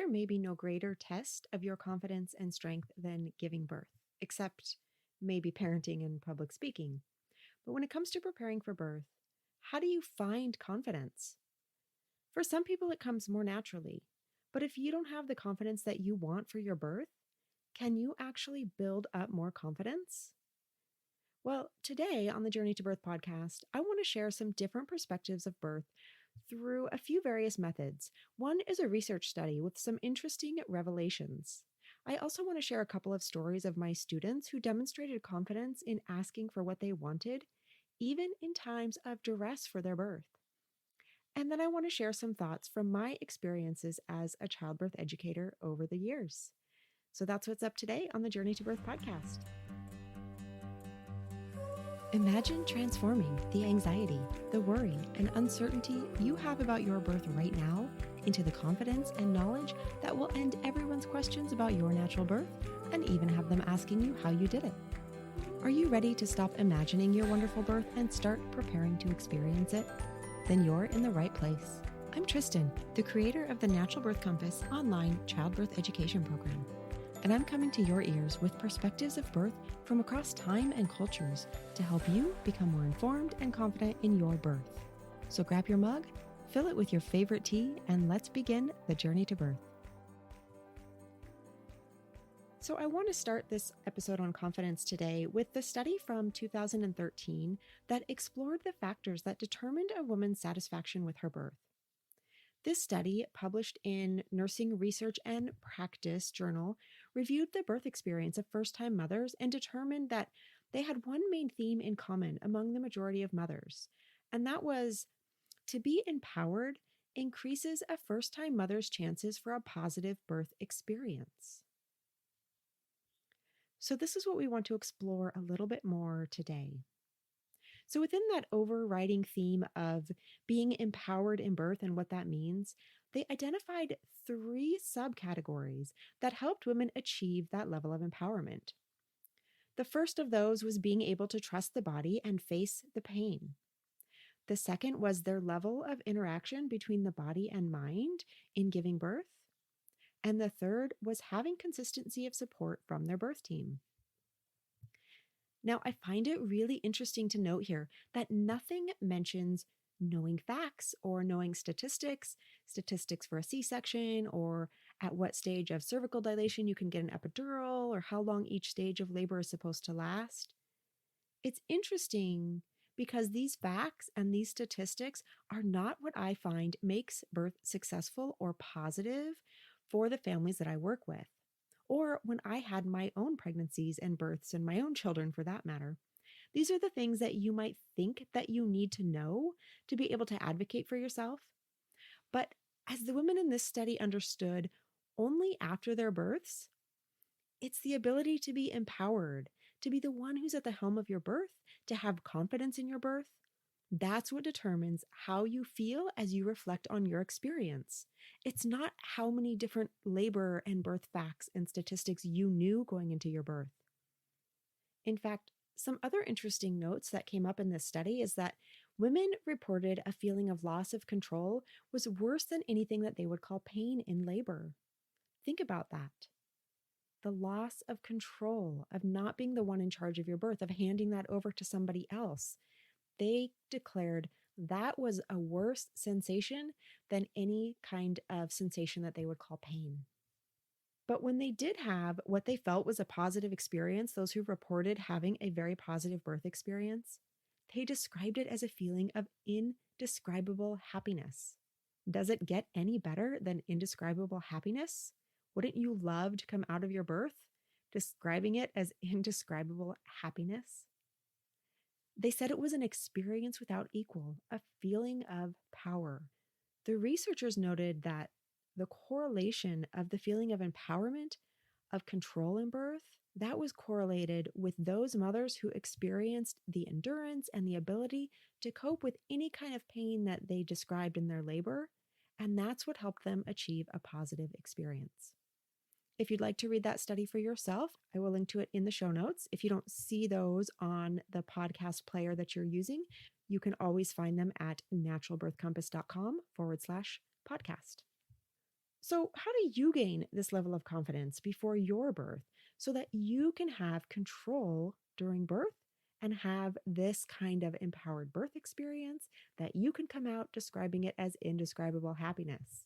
there may be no greater test of your confidence and strength than giving birth, except maybe parenting and public speaking. But when it comes to preparing for birth, how do you find confidence? For some people, it comes more naturally. But if you don't have the confidence that you want for your birth, can you actually build up more confidence? Well, today on the Journey to Birth podcast, I want to share some different perspectives of birth through a few various methods. One is a research study with some interesting revelations. I also want to share a couple of stories of my students who demonstrated confidence in asking for what they wanted, even in times of duress for their birth. And then I want to share some thoughts from my experiences as a childbirth educator over the years. So that's what's up today on the Journey to Birth podcast. Imagine transforming the anxiety, the worry, and uncertainty you have about your birth right now into the confidence and knowledge that will end everyone's questions about your natural birth and even have them asking you how you did it. Are you ready to stop imagining your wonderful birth and start preparing to experience it? Then you're in the right place. I'm Tristan, the creator of the Natural Birth Compass online childbirth education program. And I'm coming to your ears with perspectives of birth from across time and cultures to help you become more informed and confident in your birth. So grab your mug, fill it with your favorite tea, and let's begin the journey to birth. So I want to start this episode on confidence today with the study from 2013 that explored the factors that determined a woman's satisfaction with her birth. This study, published in Nursing Research and Practice Journal, reviewed the birth experience of first-time mothers and determined that they had one main theme in common among the majority of mothers, and that was to be empowered increases a first-time mother's chances for a positive birth experience. So this is what we want to explore a little bit more today. So within that overriding theme of being empowered in birth and what that means, they identified 3 subcategories that helped women achieve that level of empowerment. The first of those was being able to trust the body and face the pain. The second was their level of interaction between the body and mind in giving birth. And the third was having consistency of support from their birth team. Now, I find it really interesting to note here that nothing mentions knowing facts or knowing statistics for a C-section, or at what stage of cervical dilation you can get an epidural, or how long each stage of labor is supposed to last. It's interesting because these facts and these statistics are not what I find makes birth successful or positive for the families that I work with, or when I had my own pregnancies and births and my own children for that matter. These are the things that you might think that you need to know to be able to advocate for yourself. But as the women in this study understood only after their births, it's the ability to be empowered, to be the one who's at the helm of your birth, to have confidence in your birth. That's what determines how you feel as you reflect on your experience. It's not how many different labor and birth facts and statistics you knew going into your birth. In fact, some other interesting notes that came up in this study is that women reported a feeling of loss of control was worse than anything that they would call pain in labor. Think about that. The loss of control, of not being the one in charge of your birth, of handing that over to somebody else. They declared that was a worse sensation than any kind of sensation that they would call pain. But when they did have what they felt was a positive experience, those who reported having a very positive birth experience, they described it as a feeling of indescribable happiness. Does it get any better than indescribable happiness? Wouldn't you love to come out of your birth describing it as indescribable happiness? They said it was an experience without equal, a feeling of power. The researchers noted that the correlation of the feeling of empowerment, of control in birth, that was correlated with those mothers who experienced the endurance and the ability to cope with any kind of pain that they described in their labor, and that's what helped them achieve a positive experience. If you'd like to read that study for yourself, I will link to it in the show notes. If you don't see those on the podcast player that you're using, you can always find them at naturalbirthcompass.com/podcast. So, how do you gain this level of confidence before your birth so that you can have control during birth and have this kind of empowered birth experience that you can come out describing it as indescribable happiness?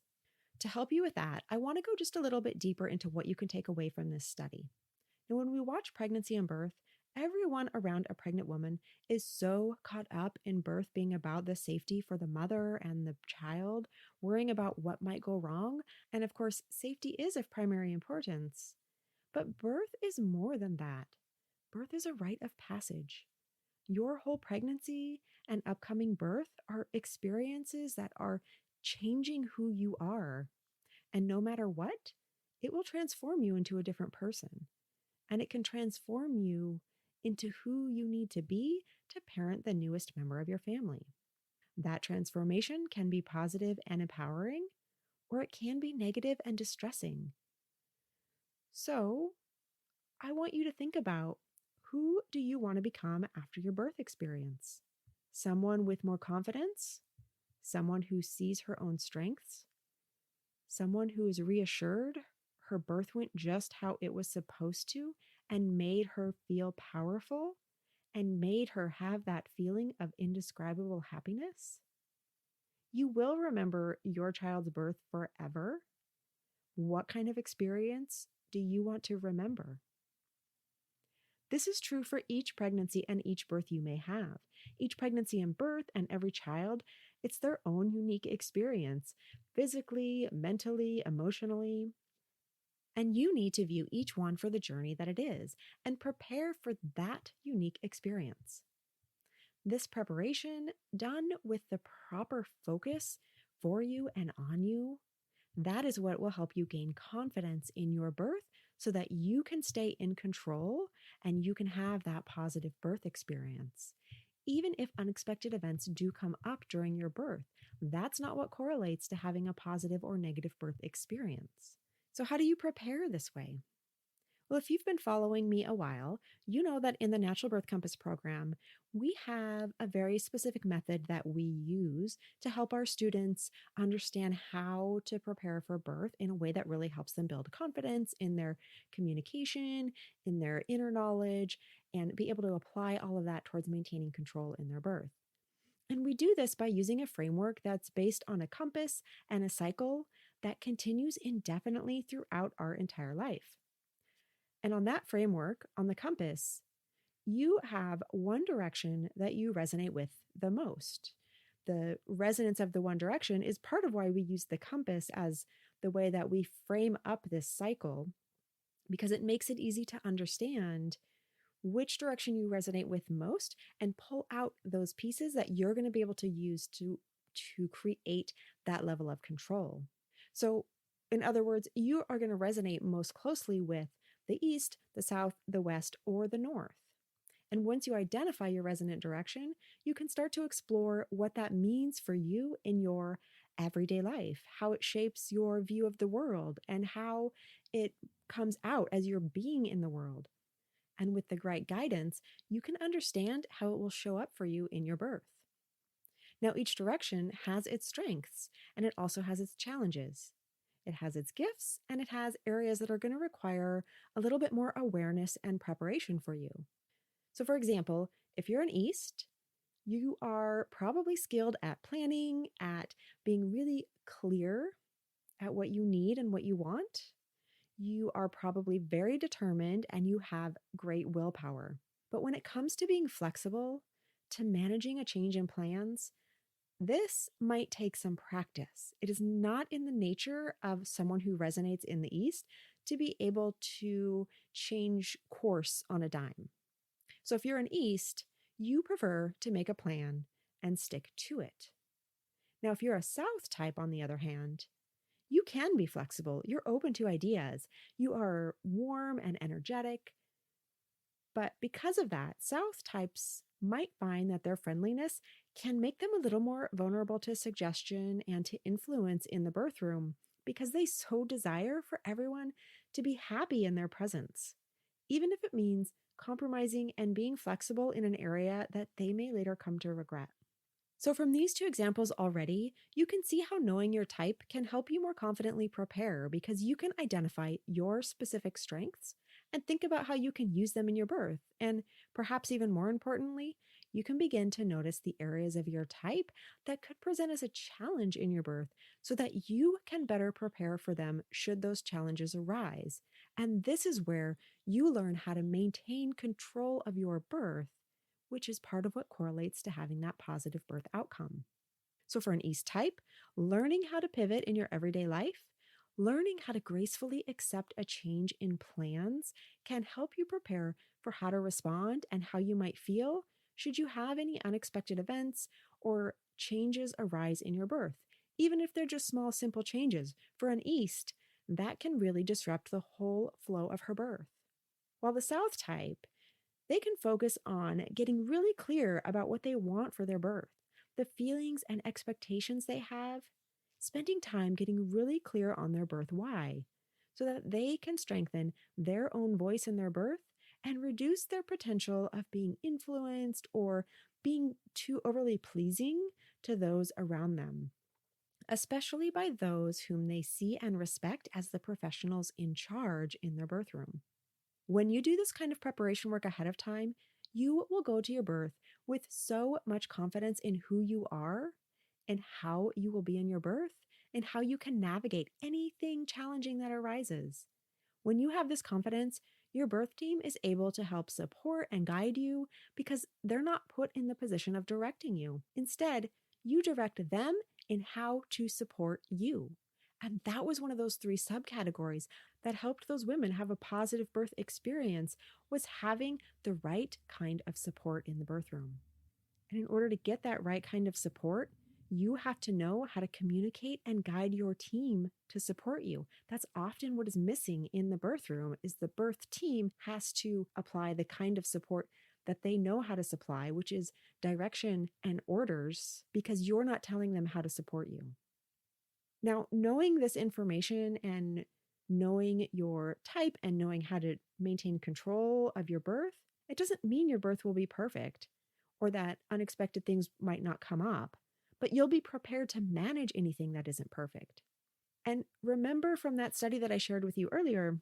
To help you with that, I want to go just a little bit deeper into what you can take away from this study. And when we watch pregnancy and birth, everyone around a pregnant woman is so caught up in birth being about the safety for the mother and the child, worrying about what might go wrong. And of course, safety is of primary importance. But birth is more than that. Birth is a rite of passage. Your whole pregnancy and upcoming birth are experiences that are changing who you are. And no matter what, it will transform you into a different person. And it can transform you into who you need to be to parent the newest member of your family. That transformation can be positive and empowering, or it can be negative and distressing. So, I want you to think about, who do you want to become after your birth experience? Someone with more confidence? Someone who sees her own strengths? Someone who is reassured her birth went just how it was supposed to and made her feel powerful and made her have that feeling of indescribable happiness? You will remember your child's birth forever. What kind of experience do you want to remember? This is true for each pregnancy and each birth you may have. Each pregnancy and birth and every child, it's their own unique experience, physically, mentally, emotionally. And you need to view each one for the journey that it is and prepare for that unique experience. This preparation, done with the proper focus for you and on you, that is what will help you gain confidence in your birth so that you can stay in control and you can have that positive birth experience. Even if unexpected events do come up during your birth, that's not what correlates to having a positive or negative birth experience. So, how do you prepare this way? Well, if you've been following me a while, you know that in the Natural Birth Compass program, we have a very specific method that we use to help our students understand how to prepare for birth in a way that really helps them build confidence in their communication, in their inner knowledge, and be able to apply all of that towards maintaining control in their birth. And we do this by using a framework that's based on a compass and a cycle that continues indefinitely throughout our entire life. And on that framework, on the compass, you have one direction that you resonate with the most. The resonance of the one direction is part of why we use the compass as the way that we frame up this cycle, because it makes it easy to understand which direction you resonate with most and pull out those pieces that you're going to be able to use to create that level of control. So, in other words, you are going to resonate most closely with the east, the south, the west, or the north. And once you identify your resonant direction, you can start to explore what that means for you in your everyday life, how it shapes your view of the world, and how it comes out as you're being in the world. And with the right guidance, you can understand how it will show up for you in your birth. Now, each direction has its strengths, and it also has its challenges. It has its gifts, and it has areas that are going to require a little bit more awareness and preparation for you. So, for example, if you're an East, you are probably skilled at planning, at being really clear at what you need and what you want. You are probably very determined and you have great willpower. But when it comes to being flexible, to managing a change in plans, this might take some practice. It is not in the nature of someone who resonates in the East to be able to change course on a dime. So if you're an East, you prefer to make a plan and stick to it. Now, if you're a South type, on the other hand, you can be flexible. You're open to ideas. You are warm and energetic. But because of that, South types might find that their friendliness can make them a little more vulnerable to suggestion and to influence in the birth room because they so desire for everyone to be happy in their presence, even if it means compromising and being flexible in an area that they may later come to regret. So, from these two examples already, you can see how knowing your type can help you more confidently prepare because you can identify your specific strengths and think about how you can use them in your birth. And perhaps even more importantly, you can begin to notice the areas of your type that could present as a challenge in your birth so that you can better prepare for them should those challenges arise. And this is where you learn how to maintain control of your birth, which is part of what correlates to having that positive birth outcome. So, for an East type, learning how to pivot in your everyday life, learning how to gracefully accept a change in plans can help you prepare for how to respond and how you might feel should you have any unexpected events or changes arise in your birth. Even if they're just small, simple changes, for an East, that can really disrupt the whole flow of her birth. While the South type, they can focus on getting really clear about what they want for their birth, the feelings and expectations they have, spending time getting really clear on their birth why, so that they can strengthen their own voice in their birth and reduce their potential of being influenced or being too overly pleasing to those around them, especially by those whom they see and respect as the professionals in charge in their birth room. When you do this kind of preparation work ahead of time, you will go to your birth with so much confidence in who you are and how you will be in your birth and how you can navigate anything challenging that arises. When you have this confidence, your birth team is able to help support and guide you because they're not put in the position of directing you. Instead, you direct them in how to support you. And that was one of those three subcategories that helped those women have a positive birth experience, was having the right kind of support in the birth room. And in order to get that right kind of support, you have to know how to communicate and guide your team to support you. That's often what is missing in the birth room, is the birth team has to apply the kind of support that they know how to supply, which is direction and orders, because you're not telling them how to support you. Now, knowing this information and knowing your type and knowing how to maintain control of your birth, it doesn't mean your birth will be perfect or that unexpected things might not come up, but you'll be prepared to manage anything that isn't perfect. And remember from that study that I shared with you earlier,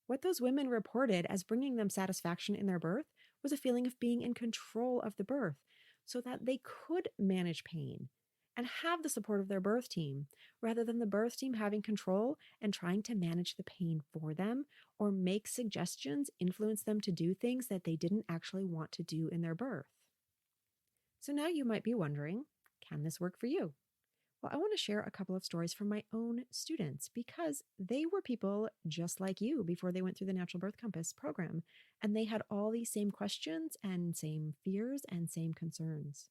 what those women reported as bringing them satisfaction in their birth was a feeling of being in control of the birth so that they could manage pain and have the support of their birth team rather than the birth team having control and trying to manage the pain for them or make suggestions, influence them to do things that they didn't actually want to do in their birth. So now you might be wondering, can this work for you? Well, I want to share a couple of stories from my own students because they were people just like you before they went through the Natural Birth Compass program, and they had all these same questions and same fears and same concerns.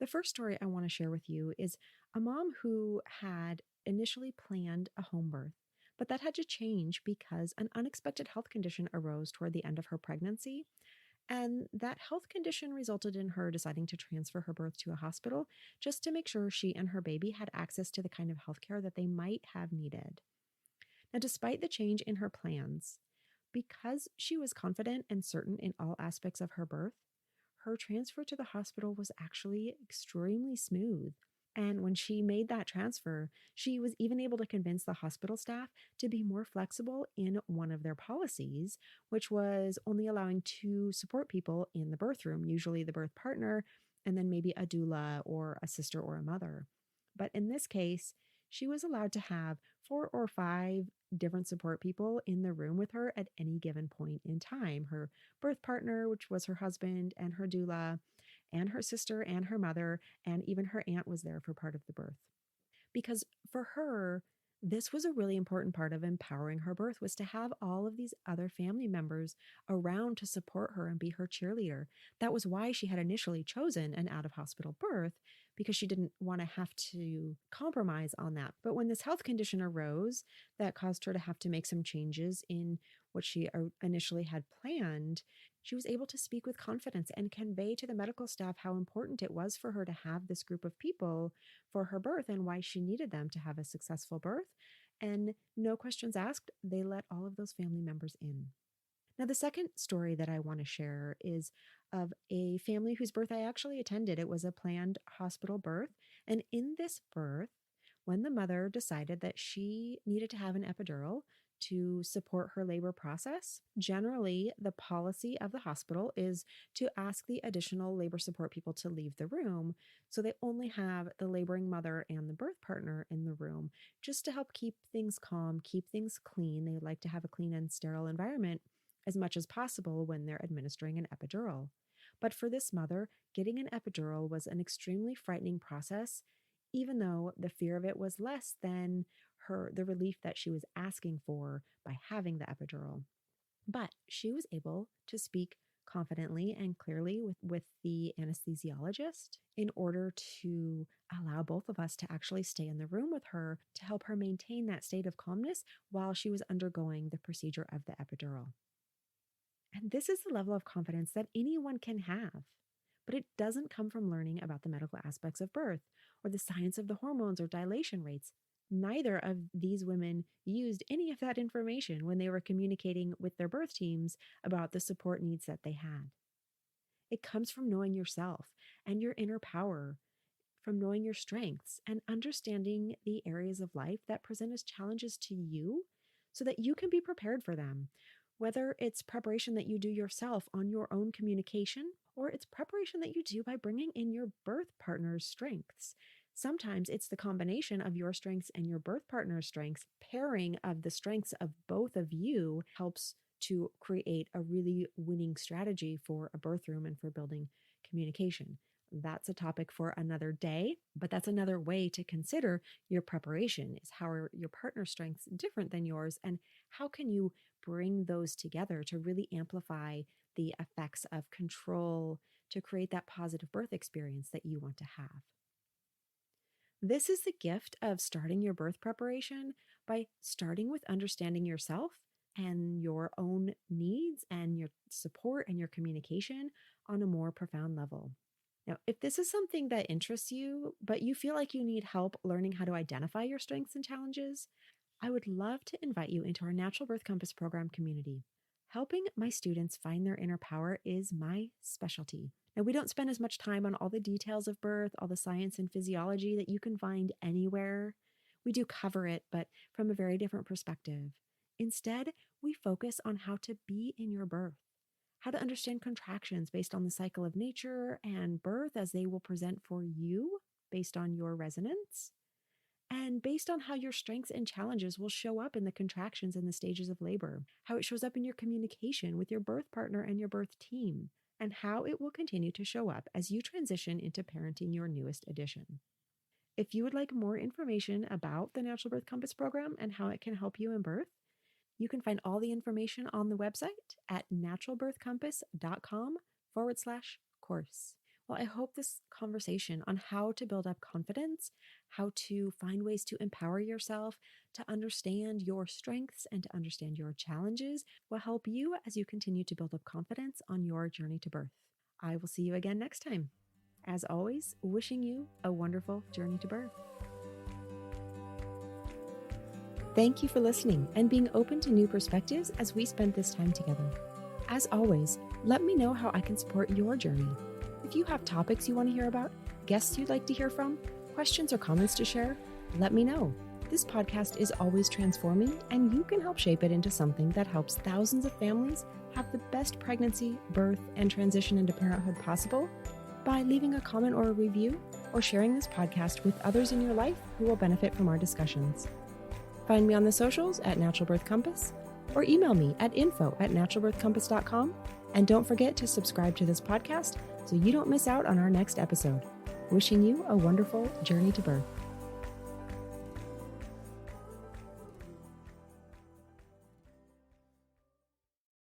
The first story I want to share with you is a mom who had initially planned a home birth, but that had to change because an unexpected health condition arose toward the end of her pregnancy. And that health condition resulted in her deciding to transfer her birth to a hospital just to make sure she and her baby had access to the kind of health care that they might have needed. Now, despite the change in her plans, because she was confident and certain in all aspects of her birth, her transfer to the hospital was actually extremely smooth. And when she made that transfer, she was even able to convince the hospital staff to be more flexible in one of their policies, which was only allowing two support people in the birth room, usually the birth partner, and then maybe a doula or a sister or a mother. But in this case, she was allowed to have 4 or 5 different support people in the room with her at any given point in time. Her birth partner, which was her husband, and her doula, and her sister and her mother, and even her aunt was there for part of the birth. Because for her, this was a really important part of empowering her birth, was to have all of these other family members around to support her and be her cheerleader. That was why she had initially chosen an out of hospital birth, because she didn't want to have to compromise on that. But when this health condition arose that caused her to have to make some changes in what she initially had planned, she was able to speak with confidence and convey to the medical staff how important it was for her to have this group of people for her birth and why she needed them to have a successful birth. And no questions asked, they let all of those family members in. Now, the second story that I want to share is of a family whose birth I actually attended. It was a planned hospital birth. And in this birth, when the mother decided that she needed to have an epidural to support her labor process, generally the policy of the hospital is to ask the additional labor support people to leave the room. So they only have the laboring mother and the birth partner in the room just to help keep things calm, keep things clean. They like to have a clean and sterile environment as much as possible when they're administering an epidural. But for this mother, getting an epidural was an extremely frightening process, even though the fear of it was less than the relief that she was asking for by having the epidural. But she was able to speak confidently and clearly with the anesthesiologist in order to allow both of us to actually stay in the room with her to help her maintain that state of calmness while she was undergoing the procedure of the epidural. And this is the level of confidence that anyone can have. But it doesn't come from learning about the medical aspects of birth or the science of the hormones or dilation rates. Neither of these women used any of that information when they were communicating with their birth teams about the support needs that they had. It comes from knowing yourself and your inner power, from knowing your strengths and understanding the areas of life that present as challenges to you so that you can be prepared for them. Whether it's preparation that you do yourself on your own communication, or it's preparation that you do by bringing in your birth partner's strengths. Sometimes it's the combination of your strengths and your birth partner's strengths. Pairing of the strengths of both of you helps to create a really winning strategy for a birth room and for building communication. That's a topic for another day, but that's another way to consider your preparation is how are your partner's strengths different than yours, and how can you bring those together to really amplify the effects of control to create that positive birth experience that you want to have. This is the gift of starting your birth preparation by starting with understanding yourself and your own needs and your support and your communication on a more profound level. Now, if this is something that interests you, but you feel like you need help learning how to identify your strengths and challenges, I would love to invite you into our Natural Birth Compass program community. Helping my students find their inner power is my specialty. Now, we don't spend as much time on all the details of birth, all the science and physiology that you can find anywhere. We do cover it, but from a very different perspective. Instead, we focus on how to be in your birth, how to understand contractions based on the cycle of nature and birth as they will present for you based on your resonance, and based on how your strengths and challenges will show up in the contractions and the stages of labor, how it shows up in your communication with your birth partner and your birth team, and how it will continue to show up as you transition into parenting your newest addition. If you would like more information about the Natural Birth Compass program and how it can help you in birth, you can find all the information on the website at naturalbirthcompass.com/course. Well, I hope this conversation on how to build up confidence, how to find ways to empower yourself, to understand your strengths and to understand your challenges will help you as you continue to build up confidence on your journey to birth. I will see you again next time. As always, wishing you a wonderful journey to birth. Thank you for listening and being open to new perspectives as we spent this time together. As always, let me know how I can support your journey. If you have topics you want to hear about, guests you'd like to hear from, questions or comments to share, let me know. This podcast is always transforming, and you can help shape it into something that helps thousands of families have the best pregnancy, birth, and transition into parenthood possible by leaving a comment or a review or sharing this podcast with others in your life who will benefit from our discussions. Find me on the socials at Natural Birth Compass or email me at info@naturalbirthcompass.com. And don't forget to subscribe to this podcast so you don't miss out on our next episode. Wishing you a wonderful journey to birth.